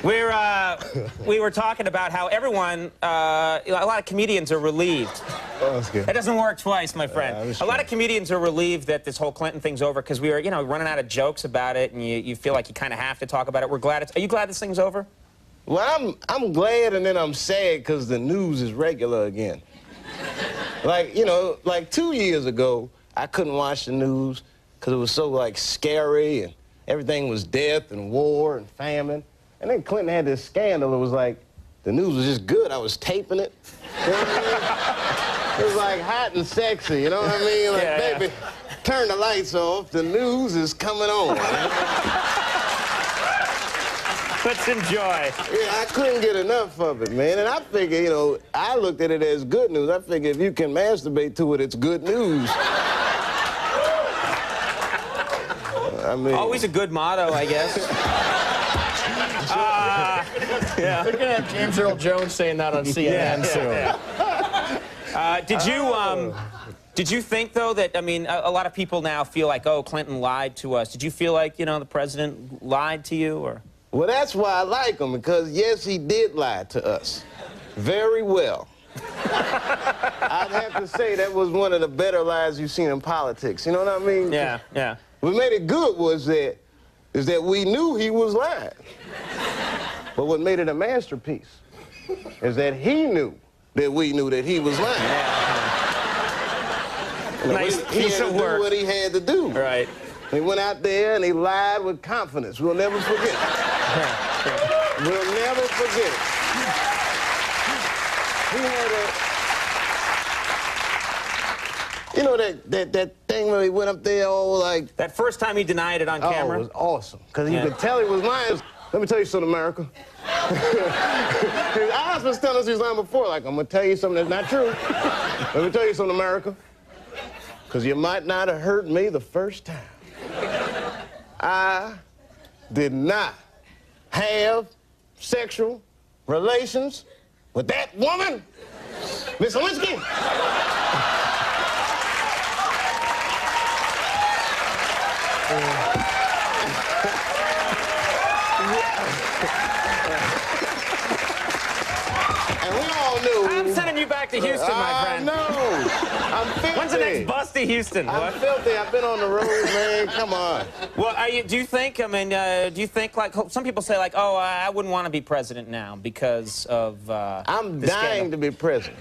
We were talking about how everyone, a lot of comedians are relieved. Oh, that's good. It doesn't work twice, my friend. A lot of comedians are relieved that this whole Clinton thing's over because we were, you know, running out of jokes about it, and you feel like you kind of have to talk about it. We're glad it's. Are you glad this thing's over? Well, I'm glad, and then I'm sad because the news is regular again. Like, you know, like 2 years ago, I couldn't watch the news because it was so, like, scary, and everything was death and war and famine. And then Clinton had this scandal. It was like, the news was just good. I was taping it. You know what I mean? It was like hot and sexy, you know what I mean? Like, yeah, baby, turn the lights off. The news is coming on. Let's enjoy. Yeah, I couldn't get enough of it, man. And I figured, you know, I looked at it as good news. I figured if you can masturbate to it, it's good news. I mean... Always a good motto, I guess. Yeah. We're gonna have James Earl Jones saying that on CNN soon. Did you think, though, that, I mean, a lot of people now feel like, oh, Clinton lied to us. Did you feel like, you know, the president lied to you, or? Well, that's why I like him, because, yes, he did lie to us. Very well. I'd have to say that was one of the better lies you've seen in politics. You know what I mean? Yeah, yeah. What made it good was that we knew he was lying. But what made it a masterpiece is that he knew that we knew that he was lying. Yeah. Nice piece of work. He had to do what he had to do. Right. He went out there and he lied with confidence. We'll never forget it. We'll never forget it. He had a... You know that thing where he went up there all like... That first time he denied it on camera? Oh, it was awesome. Because you could tell he was lying. Let me tell you something, America. His eyes was telling us he was lying before. Like, I'm going to tell you something that's not true. Let me tell you something, America. Because you might not have heard me the first time. I did not have sexual relations with that woman, Miss Lewinsky. And we all knew. I'm sending you back to Houston, my friend. No, I'm filthy. When's the next bus to Houston? I'm filthy. I've been on the road, man. Come on. Well, do you think, I mean, do you think, like, some people say, like, oh, I wouldn't want to be president now because of, I'm dying to be president.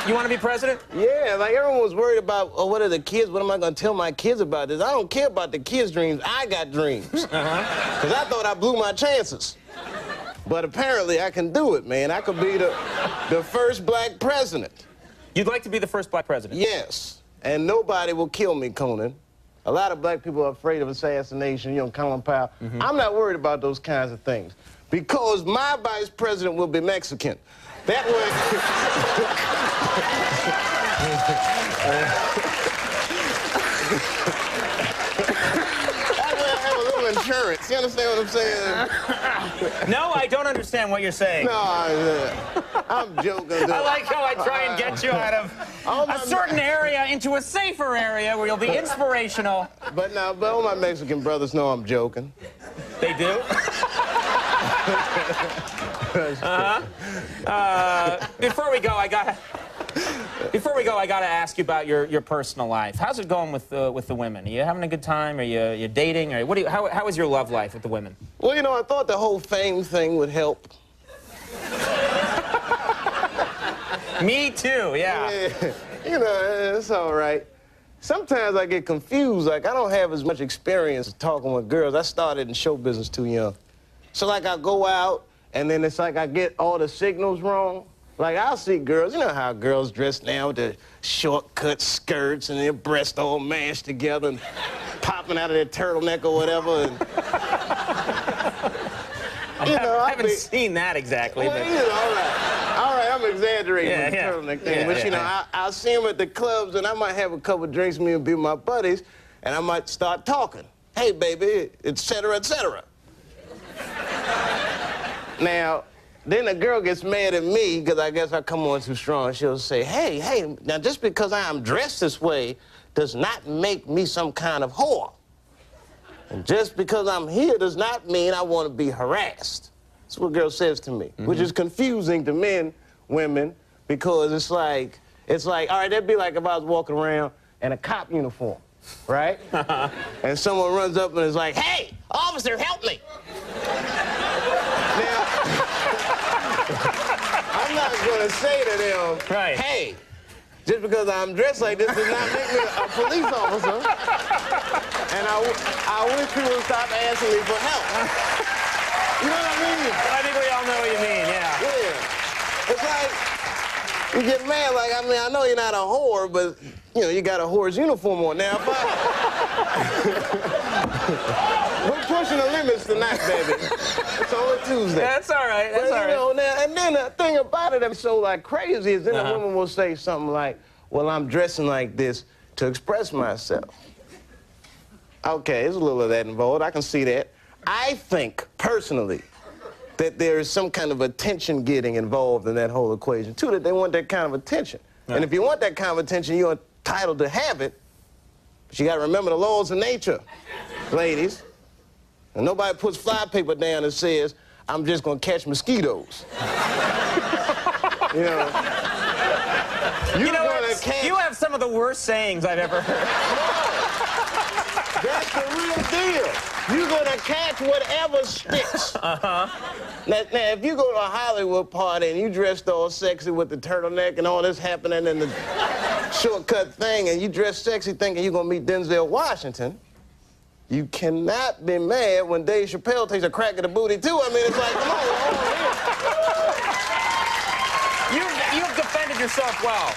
You want to be president? Yeah, like everyone was worried about, oh, what are the kids? What am I going to tell my kids about this? I don't care about the kids' dreams. I got dreams. Because I thought I blew my chances. But apparently I can do it, man. I could be the first black president. You'd like to be the first black president? Yes. And nobody will kill me, Conan. A lot of black people are afraid of assassination, you know, Colin Powell. I'm not worried about those kinds of things. Because my vice president will be Mexican. That way... insurance. You understand what I'm saying? No, I don't understand what you're saying. No, I'm joking. Dude. I like how I try and get you out of a certain area into a safer area where you'll be inspirational. But all my Mexican brothers know I'm joking. They do? Before we go, I gotta ask you about your personal life. How's it going with the women? Are you having a good time? Are you dating? Or how is your love life with the women? Well, you know, I thought the whole fame thing would help. Me too, yeah. You know, it's all right. Sometimes I get confused. Like, I don't have as much experience talking with girls. I started in show business too young. So, like, I go out, and then it's like I get all the signals wrong. Like, I'll see girls, you know how girls dress now with the short-cut skirts and their breasts all mashed together and popping out of their turtleneck or whatever. And, you know, I haven't seen that exactly. Well, but... you know, all right, I'm exaggerating with the turtleneck thing. But, you know, I'll see them at the clubs, and I might have a couple drinks with me and be with my buddies, and I might start talking. Hey, baby, et cetera, et cetera. Now, then the girl gets mad at me because I guess I come on too strong. She'll say, hey, now just because I am dressed this way does not make me some kind of whore. And just because I'm here does not mean I want to be harassed. That's what a girl says to me, which is confusing to men, women, because it's like, all right, that'd be like if I was walking around in a cop uniform, right? And someone runs up and is like, hey, officer, help me. Now, I'm not going to say to them, Right. hey, just because I'm dressed like this does not make me a police officer. And I wish people would stop asking me for help. You know what I mean? I think we all know what you mean, yeah. Yeah. It's like, you get mad, like, I mean, I know you're not a whore, but, you know, you got a whore's uniform on now. We're pushing the limits tonight, baby. It's only Tuesday. That's all right, that's all right. You know, now, and then the thing about it that's so, like, crazy is then a woman will say something like, well, I'm dressing like this to express myself. Okay, there's a little of that involved. I can see that. I think, personally, that there is some kind of attention getting involved in that whole equation, too, that they want that kind of attention. Yeah. And if you want that kind of attention, you're entitled to have it. But you got to remember the laws of nature, ladies. And nobody puts fly paper down and says, I'm just going to catch mosquitoes. You know. You know what? You have some of the worst sayings I've ever heard. That's the real deal. You're going to catch whatever sticks. Now, if you go to a Hollywood party and you dressed all sexy with the turtleneck and all this happening in the shortcut thing, and you dress sexy thinking you're going to meet Denzel Washington, you cannot be mad when Dave Chappelle takes a crack at the booty, too. I mean, it's like, come on, You've defended yourself well.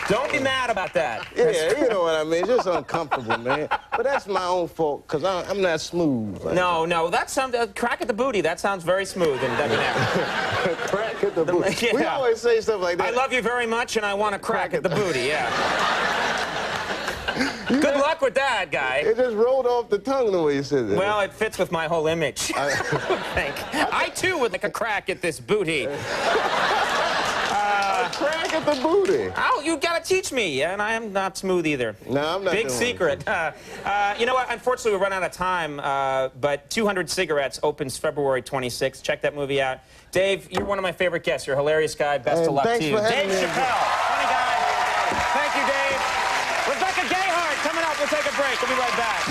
Don't be mad about that. Yeah, you know what I mean. It's just uncomfortable, man. But that's my own fault, because I'm not smooth. Like no, that sounds, crack at the booty, that sounds very smooth and debonair. Crack at the booty. Yeah. We always say stuff like that. I love you very much, and I want to crack at the booty, yeah. Good luck with that, guy. It just rolled off the tongue the way you said that. Well, it fits with my whole image. I, too, would like a crack at this booty. Crack at the booty. Oh, you gotta teach me, and I am not smooth either. No, I'm not. Big secret. You know what? Unfortunately, we run out of time. But 200 Cigarettes opens February 26th. Check that movie out. Dave, you're one of my favorite guests. You're a hilarious guy. Best of luck to you. Dave Chappelle, funny guy. Thank you, Dave. Rebecca Gayheart coming up. We'll take a break. We'll be right back.